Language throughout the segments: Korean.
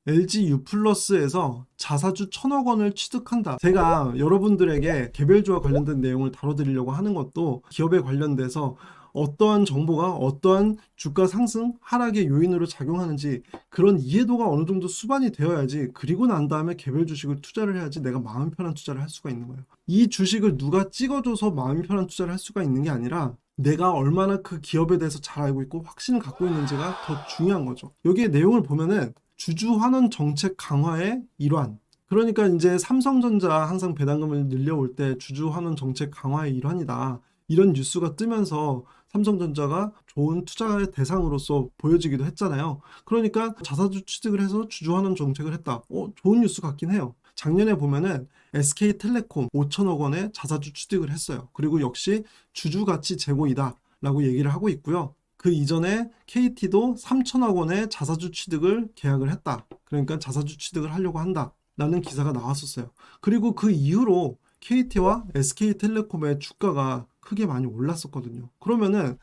LG U+에서 자사주 1,000억 원을 취득한다. 제가 여러분들에게 개별주와 관련된 내용을 다뤄드리려고 하는 것도 기업에 관련돼서 어떠한 정보가 어떠한 주가 상승, 하락의 요인으로 작용하는지 그런 이해도가 어느 정도 수반이 되어야지, 그리고 난 다음에 개별 주식을 투자를 해야지 내가 마음 편한 투자를 할 수가 있는 거예요. 이 주식을 누가 찍어줘서 마음 편한 투자를 할 수가 있는 게 아니라 내가 얼마나 그 기업에 대해서 잘 알고 있고 확신을 갖고 있는지가 더 중요한 거죠. 여기에 내용을 보면은 주주 환원 정책 강화의 일환. 그러니까 이제 삼성전자 항상 배당금을 늘려올 때 주주 환원 정책 강화의 일환이다, 이런 뉴스가 뜨면서 삼성전자가 좋은 투자의 대상으로서 보여지기도 했잖아요. 그러니까 자사주 취득을 해서 주주 환원 정책을 했다. 좋은 뉴스 같긴 해요. 작년에 보면은 SK텔레콤 5천억 원의 자사주 취득을 했어요. 그리고 역시 주주 가치 제고이다 라고 얘기를 하고 있고요. 그 이전에 KT도 3천억 원의 자사주 취득을 계약을 했다. 그러니까 자사주 취득을 하려고 한다 라는 기사가 나왔었어요. 그리고 그 이후로 KT와 SK텔레콤의 주가가 크게 많이 올랐었거든요. 그러면은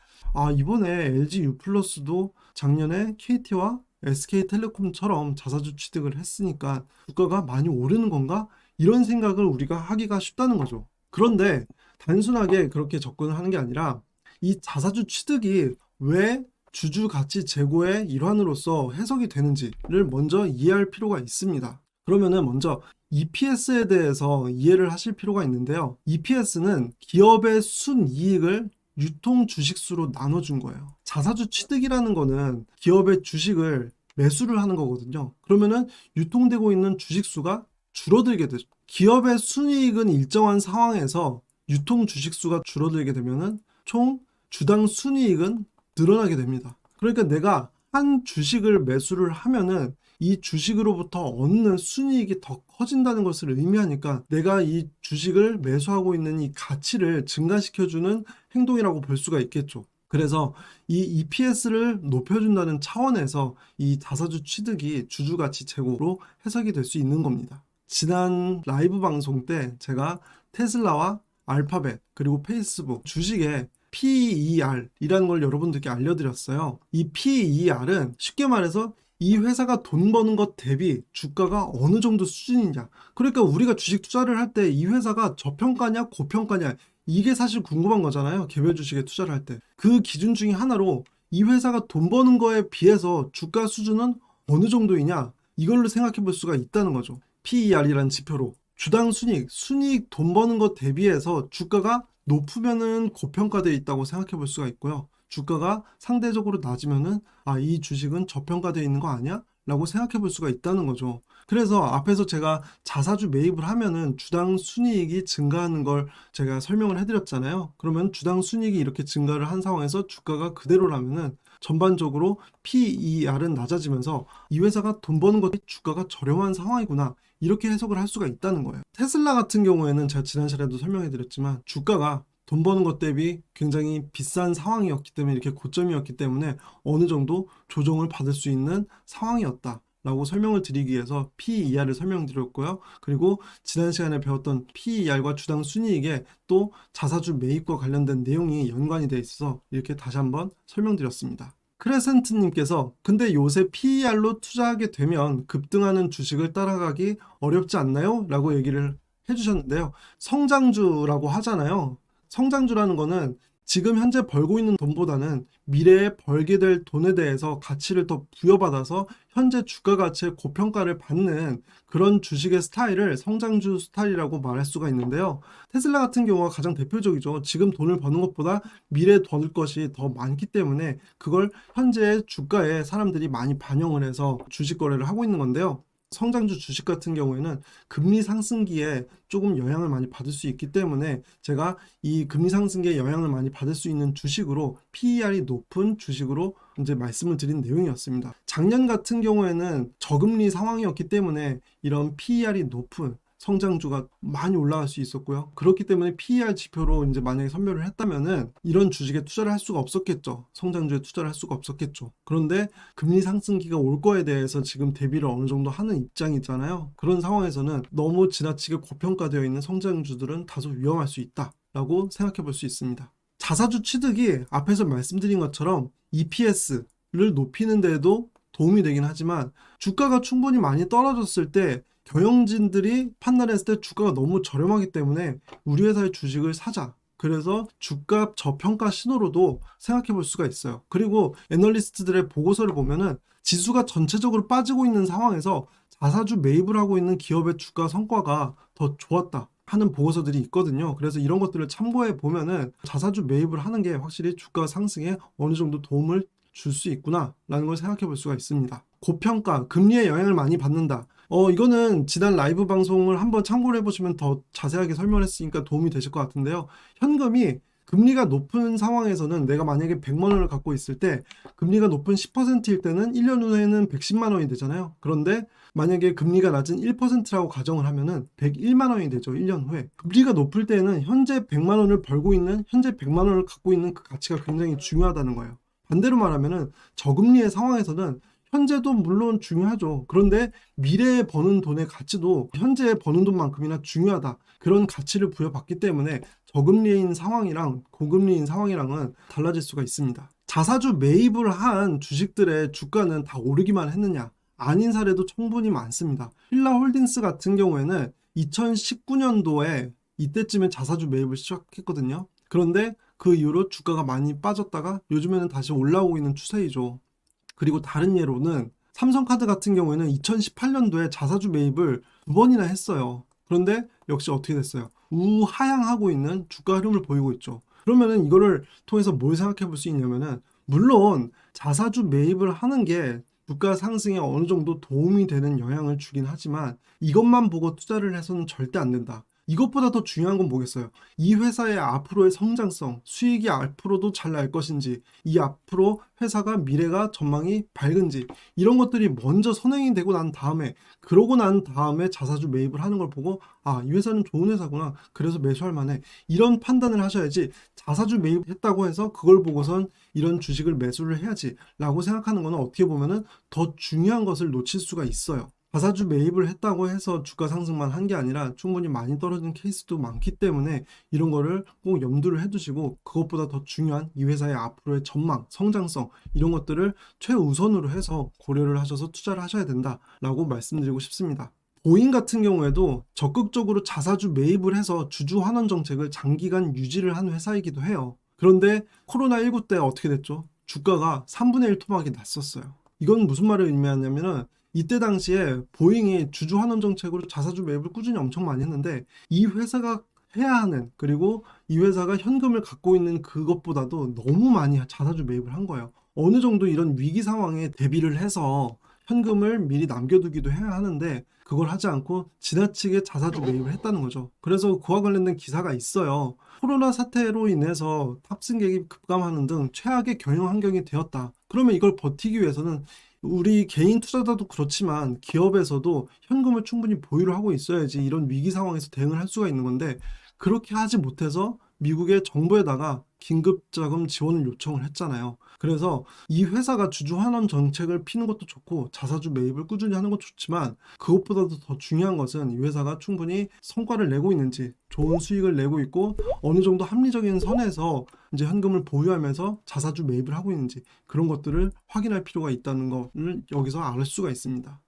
이번에 LG U+도 작년에 KT와 SK텔레콤처럼 자사주 취득을 했으니까 주가가 많이 오르는 건가? 이런 생각을 우리가 하기가 쉽다는 거죠. 그런데 단순하게 그렇게 접근을 하는 게 아니라 이 자사주 취득이 왜 주주 가치 제고의 일환으로서 해석이 되는지를 먼저 이해할 필요가 있습니다. 그러면은 먼저 EPS에 대해서 이해를 하실 필요가 있는데요. EPS는 기업의 순이익을 유통 주식수로 나눠준 거예요. 자사주 취득이라는 거는 기업의 주식을 매수를 하는 거거든요. 그러면은 유통되고 있는 주식수가 줄어들게 되죠. 기업의 순이익은 일정한 상황에서 유통 주식수가 줄어들게 되면은 총 주당 순이익은 늘어나게 됩니다. 그러니까 내가 한 주식을 매수를 하면은 이 주식으로부터 얻는 순이익이 더 커진다는 것을 의미하니까 내가 이 주식을 매수하고 있는 이 가치를 증가시켜주는 행동이라고 볼 수가 있겠죠. 그래서 이 EPS를 높여준다는 차원에서 이 자사주 취득이 주주가치 제고로 해석이 될 수 있는 겁니다. 지난 라이브 방송 때 제가 테슬라와 알파벳 그리고 페이스북 주식의 PER이라는 걸 여러분들께 알려드렸어요. 이 PER은 쉽게 말해서 이 회사가 돈 버는 것 대비 주가가 어느 정도 수준이냐. 그러니까 우리가 주식 투자를 할 때 이 회사가 저평가냐 고평가냐, 이게 사실 궁금한 거잖아요. 개별 주식에 투자를 할 때. 그 기준 중에 하나로 이 회사가 돈 버는 거에 비해서 주가 수준은 어느 정도이냐, 이걸로 생각해 볼 수가 있다는 거죠. PER이라는 지표로. 주당 순이익 돈 버는 것 대비해서 주가가 높으면은 고평가되어 있다고 생각해 볼 수가 있고요. 주가가 상대적으로 낮으면은 이 주식은 저평가되어 있는 거 아니야? 라고 생각해 볼 수가 있다는 거죠. 그래서 앞에서 제가 자사주 매입을 하면은 주당 순이익이 증가하는 걸 제가 설명을 해드렸잖아요. 그러면 주당 순이익이 이렇게 증가를 한 상황에서 주가가 그대로라면은 전반적으로 PER은 낮아지면서 이 회사가 돈 버는 것이 주가가 저렴한 상황이구나, 이렇게 해석을 할 수가 있다는 거예요. 테슬라 같은 경우에는 제가 지난 시간에도 설명해 드렸지만 주가가 돈 버는 것 대비 굉장히 비싼 상황이었기 때문에, 이렇게 고점이었기 때문에 어느 정도 조정을 받을 수 있는 상황이었다 라고 설명을 드리기 위해서 PER을 설명드렸고요. 그리고 지난 시간에 배웠던 PER과 주당 순이익에 또 자사주 매입과 관련된 내용이 연관이 되어 있어서 이렇게 다시 한번 설명드렸습니다. 크레센트님께서 근데 요새 PER로 투자하게 되면 급등하는 주식을 따라가기 어렵지 않나요? 라고 얘기를 해주셨는데요. 성장주라고 하잖아요. 성장주라는 거는 지금 현재 벌고 있는 돈보다는 미래에 벌게 될 돈에 대해서 가치를 더 부여받아서 현재 주가 가치의 고평가를 받는 그런 주식의 스타일을 성장주 스타일이라고 말할 수가 있는데요. 테슬라 같은 경우가 가장 대표적이죠. 지금 돈을 버는 것보다 미래에 벌 것이 더 많기 때문에 그걸 현재 주가에 사람들이 많이 반영을 해서 주식 거래를 하고 있는 건데요. 성장주 주식 같은 경우에는 금리 상승기에 조금 영향을 많이 받을 수 있기 때문에 제가 이 금리 상승기에 영향을 많이 받을 수 있는 주식으로 PER이 높은 주식으로 이제 말씀을 드린 내용이었습니다. 작년 같은 경우에는 저금리 상황이었기 때문에 이런 PER이 높은 성장주가 많이 올라갈 수 있었고요. 그렇기 때문에 PER 지표로 이제 만약에 선별을 했다면은 이런 주식에 투자를 할 수가 없었겠죠. 성장주에 투자를 할 수가 없었겠죠. 그런데 금리 상승기가 올 거에 대해서 지금 대비를 어느 정도 하는 입장이잖아요. 그런 상황에서는 너무 지나치게 고평가되어 있는 성장주들은 다소 위험할 수 있다라고 생각해 볼 수 있습니다. 자사주 취득이 앞에서 말씀드린 것처럼 EPS를 높이는 데에도 도움이 되긴 하지만 주가가 충분히 많이 떨어졌을 때 경영진들이 판단했을 때 주가가 너무 저렴하기 때문에 우리 회사의 주식을 사자. 그래서 주가 저평가 신호로도 생각해 볼 수가 있어요. 그리고 애널리스트들의 보고서를 보면은 지수가 전체적으로 빠지고 있는 상황에서 자사주 매입을 하고 있는 기업의 주가 성과가 더 좋았다 하는 보고서들이 있거든요. 그래서 이런 것들을 참고해 보면은 자사주 매입을 하는 게 확실히 주가 상승에 어느 정도 도움을 줄 수 있구나 라는 걸 생각해 볼 수가 있습니다. 고평가, 금리의 영향을 많이 받는다. 이거는 지난 라이브 방송을 한번 참고를 해보시면 더 자세하게 설명했으니까 도움이 되실 것 같은데요. 현금이 금리가 높은 상황에서는 내가 만약에 100만 원을 갖고 있을 때 금리가 높은 10%일 때는 1년 후에는 110만 원이 되잖아요. 그런데 만약에 금리가 낮은 1%라고 가정을 하면은 101만 원이 되죠. 1년 후에. 금리가 높을 때는 현재 100만 원을 벌고 있는, 현재 100만 원을 갖고 있는 그 가치가 굉장히 중요하다는 거예요. 반대로 말하면은 저금리의 상황에서는 현재도 물론 중요하죠. 그런데 미래에 버는 돈의 가치도 현재 버는 돈만큼이나 중요하다. 그런 가치를 부여받기 때문에 저금리인 상황이랑 고금리인 상황이랑은 달라질 수가 있습니다. 자사주 매입을 한 주식들의 주가는 다 오르기만 했느냐? 아닌 사례도 충분히 많습니다. 필라홀딩스 같은 경우에는 2019년도에 이때쯤에 자사주 매입을 시작했거든요. 그런데 그 이후로 주가가 많이 빠졌다가 요즘에는 다시 올라오고 있는 추세이죠. 그리고 다른 예로는 삼성카드 같은 경우에는 2018년도에 자사주 매입을 2번이나 했어요. 그런데 역시 어떻게 됐어요? 우하향하고 있는 주가 흐름을 보이고 있죠. 그러면은 이거를 통해서 뭘 생각해 볼 수 있냐면은 물론 자사주 매입을 하는 게 주가 상승에 어느 정도 도움이 되는 영향을 주긴 하지만 이것만 보고 투자를 해서는 절대 안 된다. 이것보다 더 중요한 건 뭐겠어요? 이 회사의 앞으로의 성장성, 수익이 앞으로도 잘 날 것인지, 이 앞으로 회사가 미래가 전망이 밝은지 이런 것들이 먼저 선행이 되고 난 다음에 그러고 난 다음에 자사주 매입을 하는 걸 보고 아, 이 회사는 좋은 회사구나. 그래서 매수할 만해. 이런 판단을 하셔야지 자사주 매입했다고 해서 그걸 보고선 이런 주식을 매수를 해야지 라고 생각하는 거는 어떻게 보면은 더 중요한 것을 놓칠 수가 있어요. 자사주 매입을 했다고 해서 주가 상승만 한 게 아니라 충분히 많이 떨어진 케이스도 많기 때문에 이런 거를 꼭 염두를 해두시고 그것보다 더 중요한 이 회사의 앞으로의 전망, 성장성 이런 것들을 최우선으로 해서 고려를 하셔서 투자를 하셔야 된다라고 말씀드리고 싶습니다. 보잉 같은 경우에도 적극적으로 자사주 매입을 해서 주주 환원 정책을 장기간 유지를 한 회사이기도 해요. 그런데 코로나19 때 어떻게 됐죠? 주가가 3분의 1 토막이 났었어요. 이건 무슨 말을 의미하냐면은 이때 당시에 보잉이 주주 환원 정책으로 자사주 매입을 꾸준히 엄청 많이 했는데 이 회사가 해야 하는 그리고 이 회사가 현금을 갖고 있는 그것보다도 너무 많이 자사주 매입을 한 거예요. 어느 정도 이런 위기 상황에 대비를 해서 현금을 미리 남겨두기도 해야 하는데 그걸 하지 않고 지나치게 자사주 매입을 했다는 거죠. 그래서 그와 관련된 기사가 있어요. 코로나 사태로 인해서 탑승객이 급감하는 등 최악의 경영 환경이 되었다. 그러면 이걸 버티기 위해서는 우리 개인 투자자도 그렇지만 기업에서도 현금을 충분히 보유를 하고 있어야지 이런 위기 상황에서 대응을 할 수가 있는 건데 그렇게 하지 못해서 미국의 정부에다가 긴급자금 지원을 요청을 했잖아요. 그래서 이 회사가 주주 환원 정책을 피는 것도 좋고 자사주 매입을 꾸준히 하는 것도 좋지만 그것보다도 더 중요한 것은 이 회사가 충분히 성과를 내고 있는지 좋은 수익을 내고 있고 어느 정도 합리적인 선에서 이제 현금을 보유하면서 자사주 매입을 하고 있는지 그런 것들을 확인할 필요가 있다는 것을 여기서 알 수가 있습니다.